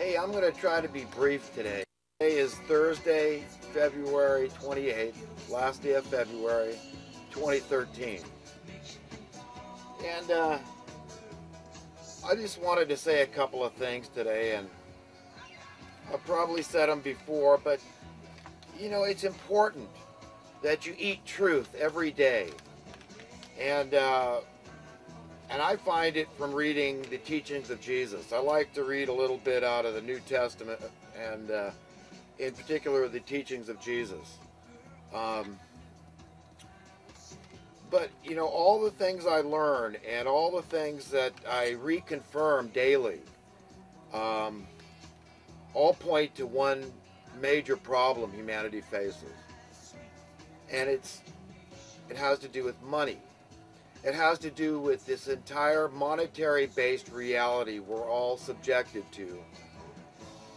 Hey, I'm going to try to be brief today. Today is Thursday, February 28th, last day of February 2013. And I just wanted to say a couple of things today, and I've probably said them before, but you know, it's important that you eat truth every day. And I find it from reading the teachings of Jesus. I like to read a little bit out of the New Testament, and in particular the teachings of Jesus. But you know, all the things I learn and all the things that I reconfirm daily all point to one major problem humanity faces, and it has to do with money. It has to do with this entire monetary-based reality we're all subjected to,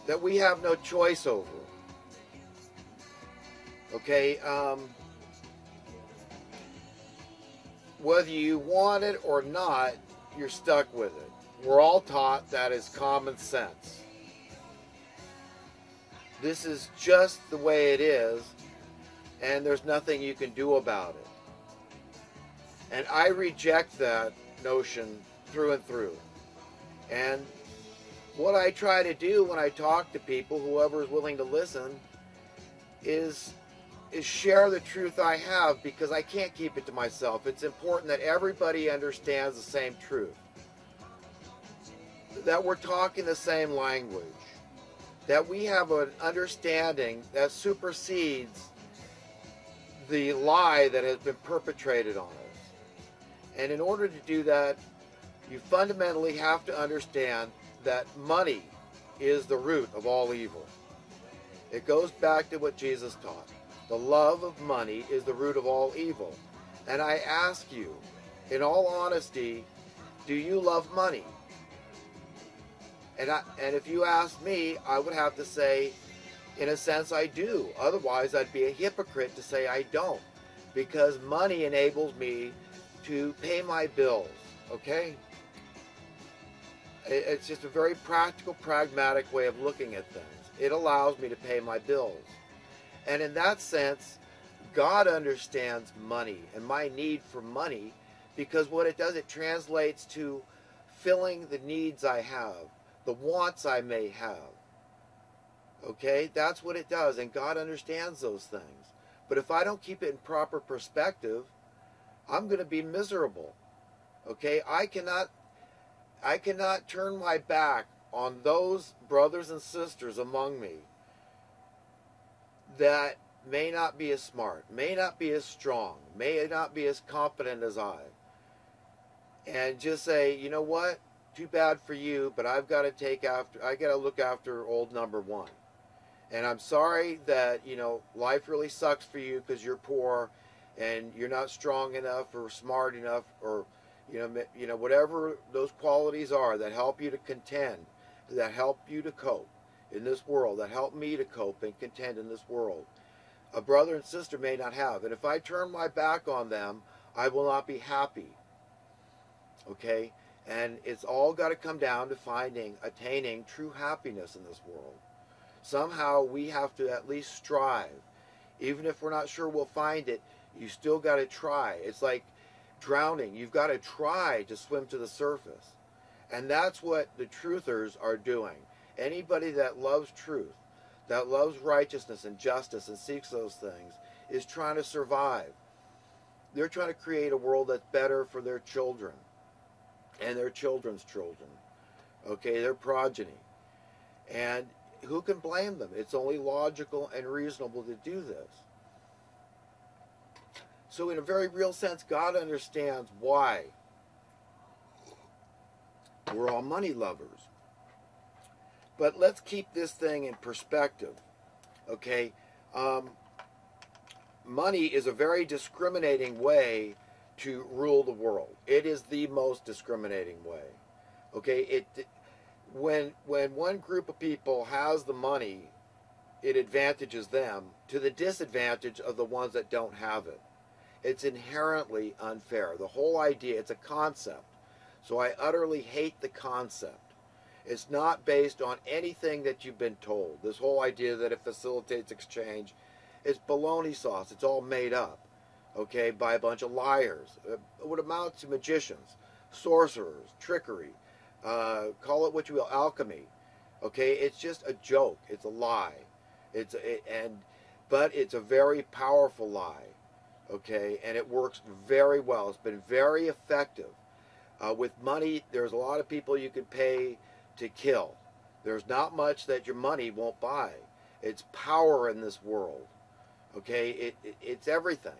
that we have no choice over. Okay, whether you want it or not, you're stuck with it. We're all taught that is common sense. This is just the way it is, and there's nothing you can do about it. And I reject that notion through and through. And what I try to do when I talk to people, whoever is willing to listen, is share the truth I have, because I can't keep it to myself. It's important that everybody understands the same truth, that we're talking the same language, that we have an understanding that supersedes the lie that has been perpetrated on us. And in order to do that, you fundamentally have to understand that money is the root of all evil. It goes back to what Jesus taught. The love of money is the root of all evil. And I ask you, in all honesty, do you love money? And if you ask me, I would have to say, in a sense, I do. Otherwise, I'd be a hypocrite to say I don't. Because money enables me to pay my bills, okay? It's just a very practical, pragmatic way of looking at things. It allows me to pay my bills. And in that sense, God understands money and my need for money, because what it does, it translates to filling the needs I have, the wants I may have. Okay? That's what it does, and God understands those things. But if I don't keep it in proper perspective, I'm going to be miserable. Okay? I cannot turn my back on those brothers and sisters among me that may not be as smart, may not be as strong, may not be as competent as I, and just say, you know what? Too bad for you, but I got to look after old number one. And I'm sorry that, you know, life really sucks for you because you're poor and you're not strong enough or smart enough, or you know whatever those qualities are that help you to contend, that help you to cope in this world, that help me to cope and contend in this world, a brother and sister may not have. And if I turn my back on them, I will not be happy. Okay? And it's all got to come down to attaining true happiness in this world. Somehow we have to at least strive. Even if we're not sure we'll find it, you still got to try. It's like drowning. You've got to try to swim to the surface. And that's what the truthers are doing. Anybody that loves truth, that loves righteousness and justice and seeks those things, is trying to survive. They're trying to create a world that's better for their children and their children's children. Okay, their progeny. And who can blame them? It's only logical and reasonable to do this. So in a very real sense, God understands why we're all money lovers. But let's keep this thing in perspective, okay? Money is a very discriminating way to rule the world. It is the most discriminating way, okay? When one group of people has the money, it advantages them to the disadvantage of the ones that don't have it. It's inherently unfair. The whole idea, it's a concept. So I utterly hate the concept. It's not based on anything that you've been told. This whole idea that it facilitates exchange, it's baloney sauce. It's all made up, okay, by a bunch of liars. It would amount to magicians, sorcerers, trickery, call it what you will, alchemy. Okay, it's just a joke. It's a lie. But it's a very powerful lie. Okay, and it works very well. It's been very effective. With money, there's a lot of people you can pay to kill. There's not much that your money won't buy. It's power in this world. Okay, it's everything.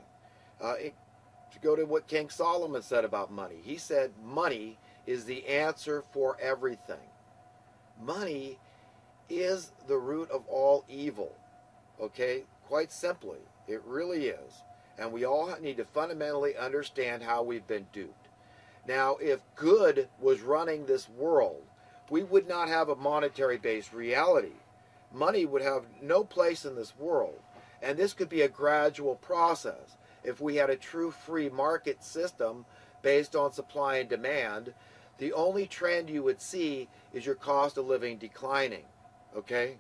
To go to what King Solomon said about money, he said money is the answer for everything. Money is the root of all evil. Okay, quite simply, it really is. And we all need to fundamentally understand how we've been duped. Now, if good was running this world, we would not have a monetary-based reality. Money would have no place in this world. And this could be a gradual process. If we had a true free market system based on supply and demand, the only trend you would see is your cost of living declining. Okay?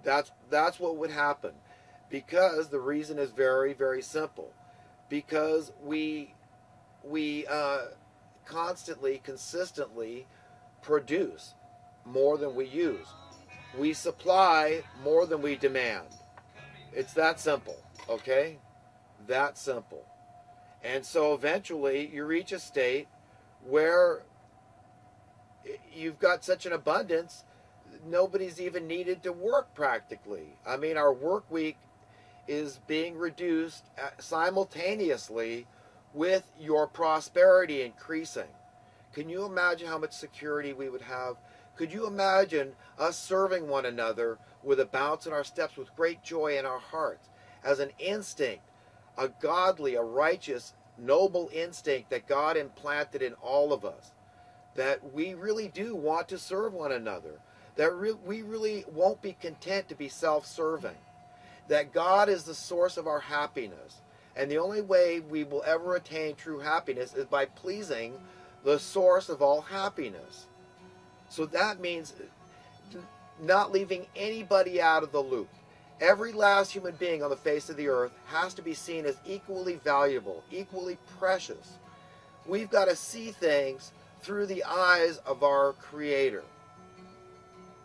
That's what would happen. Because the reason is very, very simple. Because we constantly, consistently produce more than we use. We supply more than we demand. It's that simple, okay? That simple. And so eventually you reach a state where you've got such an abundance, nobody's even needed to work practically. I mean, our work week is being reduced simultaneously with your prosperity increasing. Can you imagine how much security we would have? Could you imagine us serving one another with a bounce in our steps, with great joy in our hearts, as an instinct, a godly, a righteous, noble instinct that God implanted in all of us, that we really do want to serve one another, that we really won't be content to be self-serving, that God is the source of our happiness, and the only way we will ever attain true happiness is by pleasing the source of all happiness. So that means not leaving anybody out of the loop. Every last human being on the face of the earth has to be seen as equally valuable, equally precious. We've got to see things through the eyes of our Creator,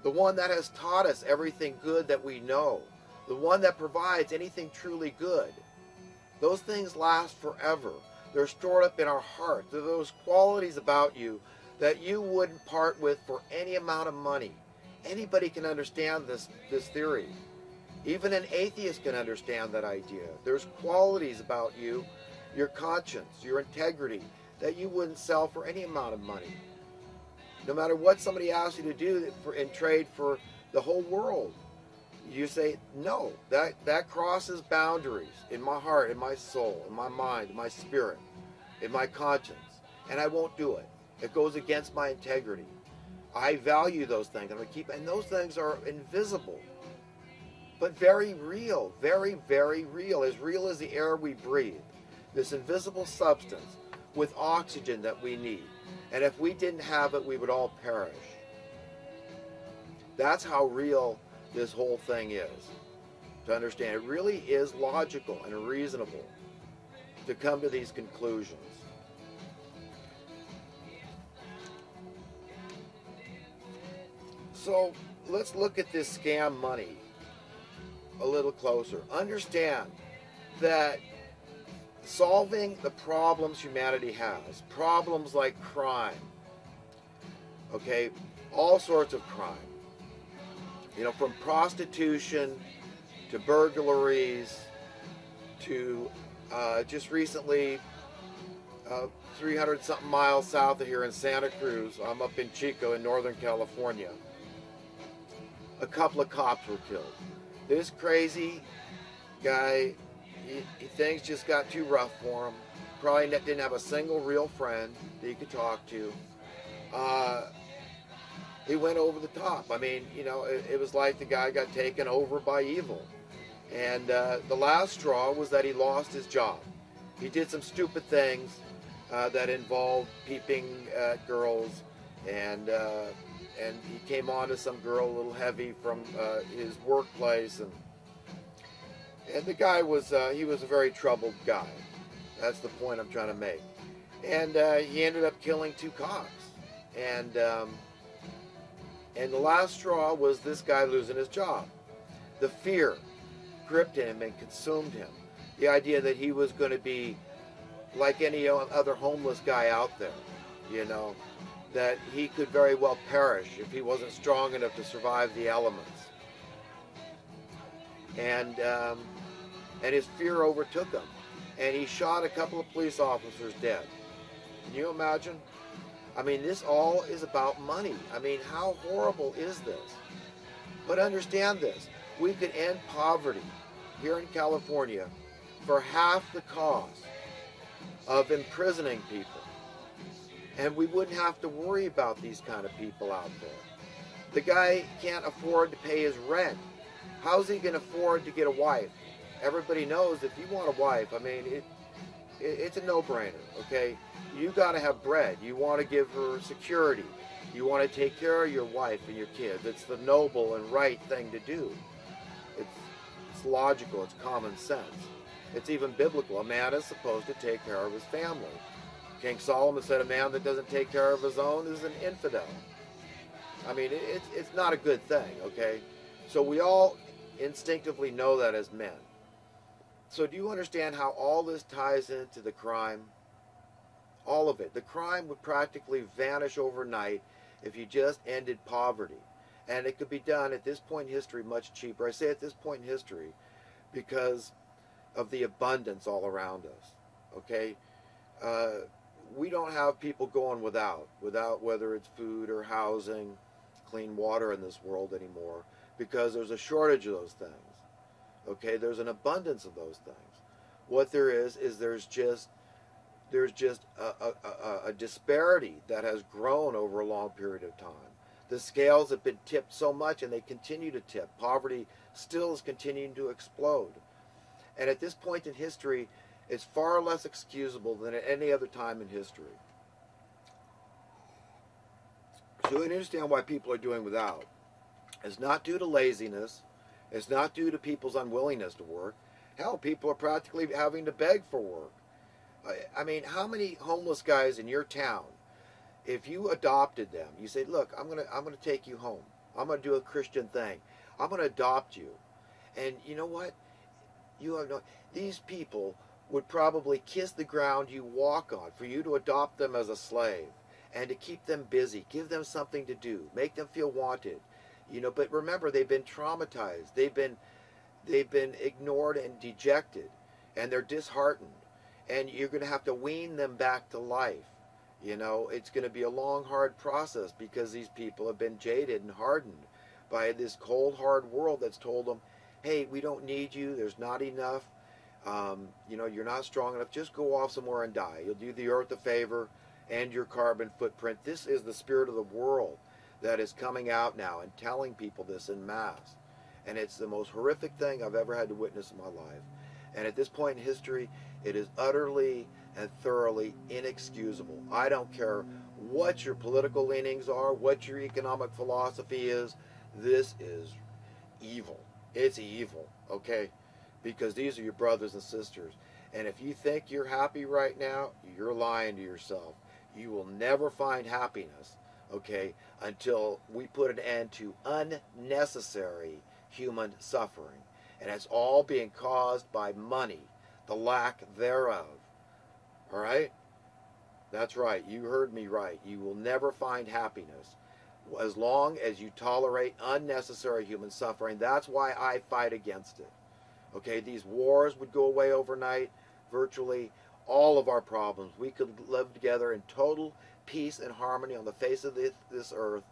the one that has taught us everything good that we know, the one that provides anything truly good. Those things last forever. They're stored up in our heart. They're those qualities about you that you wouldn't part with for any amount of money. Anybody can understand this theory. Even an atheist can understand that idea. There's qualities about you, your conscience, your integrity, that you wouldn't sell for any amount of money. No matter what somebody asks you to do in trade for the whole world, you say, no, that crosses boundaries in my heart, in my soul, in my mind, in my spirit, in my conscience, and I won't do it. It goes against my integrity. I value those things. I'm going to keep, and those things are invisible, but very real, very, very real as the air we breathe. This invisible substance with oxygen that we need. And if we didn't have it, we would all perish. That's how real this whole thing is. To understand, it really is logical and reasonable to come to these conclusions. So let's look at this scam money a little closer. Understand that solving the problems humanity has, problems like crime, okay, all sorts of crime, you know, from prostitution to burglaries to just recently 300 something miles south of here in Santa Cruz, I'm up in Chico in Northern California, a couple of cops were killed. This crazy guy, things just got too rough for him. Probably didn't have a single real friend that he could talk to. He went over the top. I mean, you know, it was like the guy got taken over by evil. And the last straw was that he lost his job. He did some stupid things that involved peeping at girls and he came on to some girl a little heavy from his workplace, and the guy was he was a very troubled guy. That's the point I'm trying to make. And he ended up killing 2 cops. And and the last straw was this guy losing his job. The fear gripped him and consumed him. The idea that he was going to be like any other homeless guy out there, you know, that he could very well perish if he wasn't strong enough to survive the elements. And his fear overtook him, and he shot a couple of police officers dead. Can you imagine? I mean, this all is about money. I mean, how horrible is this? But understand this. We could end poverty here in California for half the cost of imprisoning people. And we wouldn't have to worry about these kind of people out there. The guy can't afford to pay his rent. How's he going to afford to get a wife? Everybody knows if you want a wife, I mean, it's a no-brainer, okay? You got to have bread. You want to give her security. You want to take care of your wife and your kids. It's the noble and right thing to do. It's logical. It's common sense. It's even biblical. A man is supposed to take care of his family. King Solomon said a man that doesn't take care of his own is an infidel. I mean, it's not a good thing, okay? So we all instinctively know that as men. So do you understand how all this ties into the crime? All of it. The crime would practically vanish overnight if you just ended poverty. And it could be done at this point in history much cheaper. I say at this point in history because of the abundance all around us, okay? We don't have people going without whether it's food or housing, clean water in this world anymore, because there's a shortage of those things, okay? There's an abundance of those things. What there is there's just a disparity that has grown over a long period of time. The scales have been tipped so much, and they continue to tip. Poverty still is continuing to explode. And at this point in history, it's far less excusable than at any other time in history. So you understand why people are doing without. It's not due to laziness. It's not due to people's unwillingness to work. Hell, people are practically having to beg for work. I mean, how many homeless guys in your town, if you adopted them, you say, look, I'm gonna take you home. I'm gonna do a Christian thing. I'm gonna adopt you. And you know what? These people would probably kiss the ground you walk on for you to adopt them as a slave and to keep them busy, give them something to do, make them feel wanted. You know, but remember, they've been traumatized. They've been ignored and dejected, and they're disheartened. And you're going to have to wean them back to life. You know, it's going to be a long, hard process because these people have been jaded and hardened by this cold, hard world that's told them, hey, we don't need you. There's not enough. You know, you're not strong enough. Just go off somewhere and die. You'll do the earth a favor and your carbon footprint. This is the spirit of the world that is coming out now and telling people this en masse. And it's the most horrific thing I've ever had to witness in my life. And at this point in history, it is utterly and thoroughly inexcusable. I don't care what your political leanings are, what your economic philosophy is. This is evil. It's evil, okay? Because these are your brothers and sisters. And if you think you're happy right now, you're lying to yourself. You will never find happiness, okay, until we put an end to unnecessary human suffering. And it's all being caused by money, the lack thereof. All right? That's right. You heard me right. You will never find happiness as long as you tolerate unnecessary human suffering. That's why I fight against it. Okay? These wars would go away overnight. Virtually all of our problems. We could live together in total peace and harmony on the face of this earth.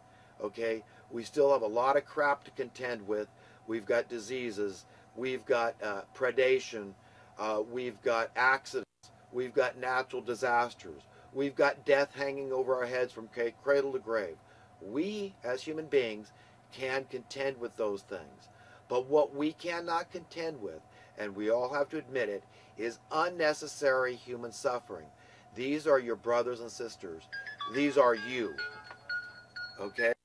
Okay? We still have a lot of crap to contend with. We've got diseases. We've got predation. We've got accidents. We've got natural disasters. We've got death hanging over our heads from cradle to grave. We, as human beings, can contend with those things. But what we cannot contend with, and we all have to admit it, is unnecessary human suffering. These are your brothers and sisters. These are you. Okay?